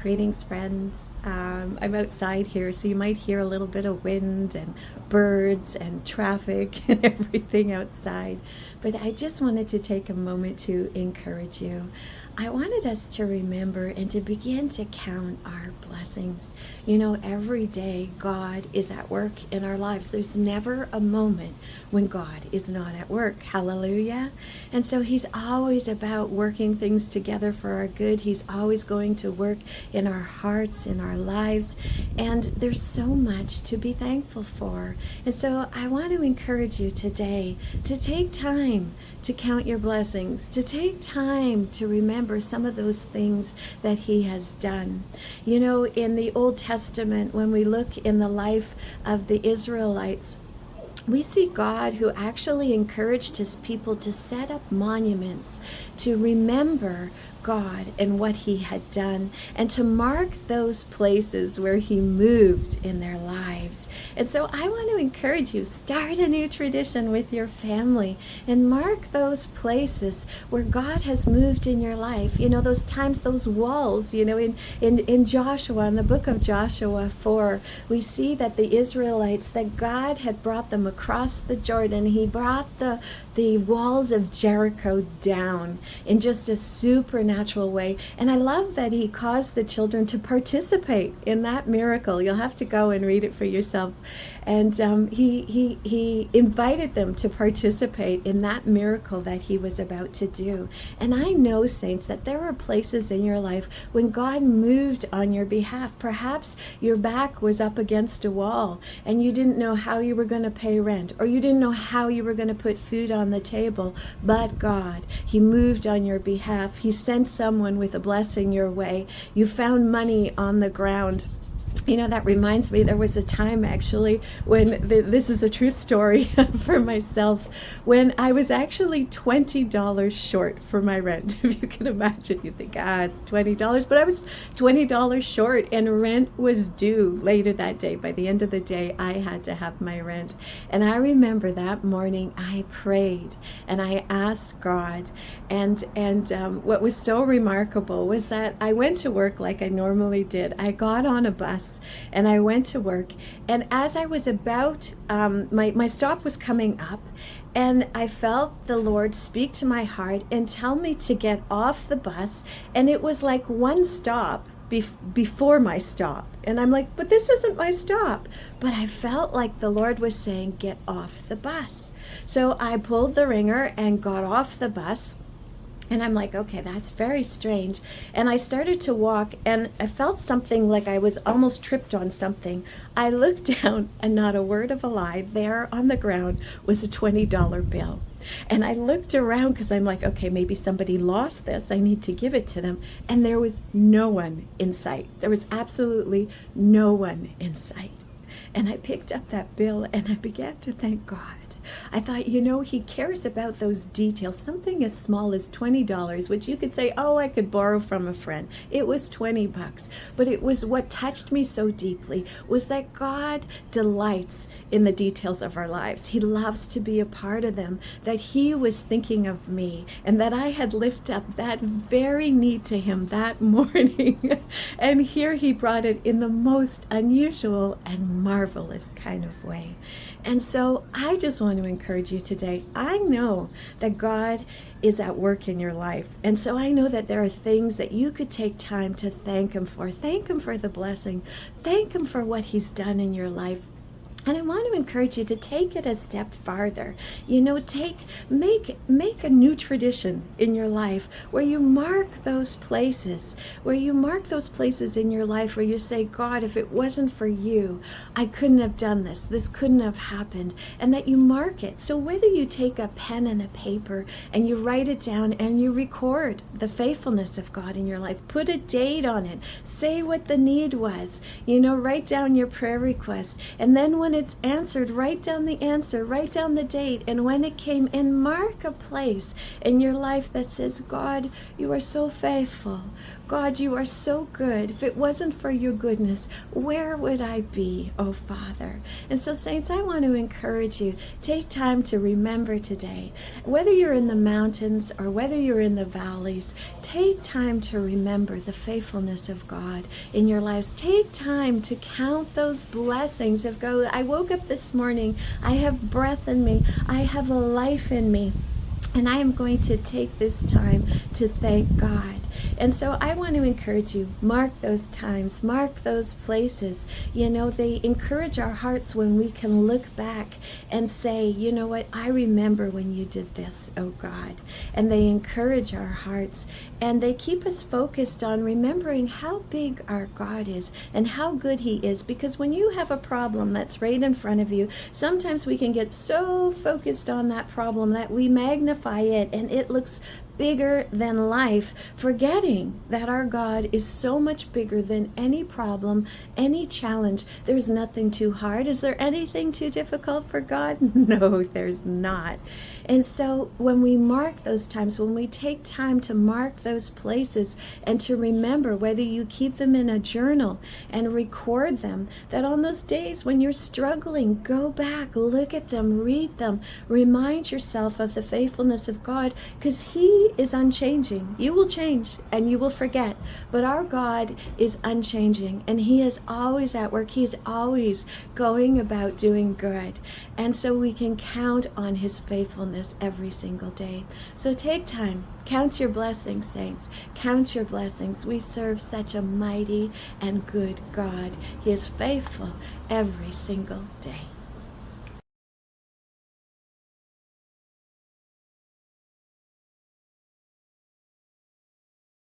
Greetings, friends. I'm outside here, so you might hear a little bit of wind and birds and traffic and everything outside. But I just wanted to take a moment to encourage you. I wanted us to remember and to begin to count our blessings. You know, every day God is at work in our lives. There's never a moment when God is not at work. Hallelujah. And so he's always about working things together for our good. He's always going to work in our hearts, in our lives. And there's so much to be thankful for. And so I want to encourage you today to take time to count your blessings, to take time to remember some of those things that he has done. You know, in the Old Testament, when we look in the life of the Israelites, we see God who actually encouraged his people to set up monuments to remember God and what he had done, and to mark those places where he moved in their lives. And so I want to encourage you, start a new tradition with your family and mark those places where God has moved in your life. You know, those times, those walls, you know, in Joshua, in the book of Joshua 4, we see that the Israelites, that God had brought them across the Jordan. He brought the walls of Jericho down in just a supernatural way. And I love that he caused the children to participate in that miracle. You'll have to go and read it for yourself. And he invited them to participate in that miracle that he was about to do. And I know, saints, that there are places in your life when God moved on your behalf. Perhaps your back was up against a wall and you didn't know how you were going to pay rent, or you didn't know how you were going to put food on the table. But God, he moved on your behalf. He sent someone with a blessing your way. You found money on the ground. You know, that reminds me, there was a time actually when, this is a true story for myself, when I was actually $20 short for my rent. If you can imagine, you think, it's $20, but I was $20 short and rent was due later that day. By the end of the day, I had to have my rent. And I remember that morning I prayed and I asked God, and what was so remarkable was that I went to work like I normally did. I got on a bus and I went to work, and as I was about, my stop was coming up, and I felt the Lord speak to my heart and tell me to get off the bus, and it was like one stop before my stop, and I'm like, but this isn't my stop. But I felt like the Lord was saying, get off the bus. So I pulled the ringer and got off the bus. And I'm like, okay, that's very strange. And I started to walk, and I felt something like I was almost tripped on something. I looked down, and not a word of a lie, there on the ground was a $20 bill. And I looked around because I'm like, okay, maybe somebody lost this. I need to give it to them. And there was no one in sight. There was absolutely no one in sight. And I picked up that bill and I began to thank God. I thought, you know, he cares about those details. Something as small as $20, which you could say, oh, I could borrow from a friend. It was $20. But it was what touched me so deeply was that God delights in the details of our lives. He loves to be a part of them, that he was thinking of me, and that I had lifted up that very need to him that morning. And here he brought it in the most unusual and marvelous kind of way. And so I just want to encourage you today. I know that God is at work in your life. And so I know that there are things that you could take time to thank him for. Thank him for the blessing. Thank him for what he's done in your life. And I want to encourage you to take it a step farther. You know, make a new tradition in your life where you mark those places, in your life where you say, God, if it wasn't for you, I couldn't have done this. This couldn't have happened. And that you mark it. So whether you take a pen and a paper and you write it down and you record the faithfulness of God in your life, put a date on it, say what the need was, you know, write down your prayer request. And then when it's answered, write down the answer, write down the date and when it came, and mark a place in your life that says, God, you are so faithful. God, you are so good. If it wasn't for your goodness, where would I be, oh Father? And so, saints, I want to encourage you, take time to remember today, whether you're in the mountains or whether you're in the valleys, take time to remember the faithfulness of God in your lives. Take time to count those blessings of God. I woke up this morning, I have breath in me, I have a life in me. And I am going to take this time to thank God. And so I want to encourage you, mark those times, mark those places. You know, they encourage our hearts when we can look back and say, you know what, I remember when you did this, oh God. And they encourage our hearts and they keep us focused on remembering how big our God is and how good he is. Because when you have a problem that's right in front of you, sometimes we can get so focused on that problem that we magnify it and it looks bigger than life, forgetting that our God is so much bigger than any problem, any challenge. There's nothing too hard. Is there anything too difficult for God? No, there's not. And so when we mark those times, when we take time to mark those places and to remember, whether you keep them in a journal and record them, that on those days when you're struggling, go back, look at them, read them, remind yourself of the faithfulness of God, because he is unchanging. You will change and you will forget, but our God is unchanging and he is always at work. He is always going about doing good. And so we can count on his faithfulness every single day. So take time, count your blessings, saints. Count your blessings. We serve such a mighty and good God. He is faithful every single day.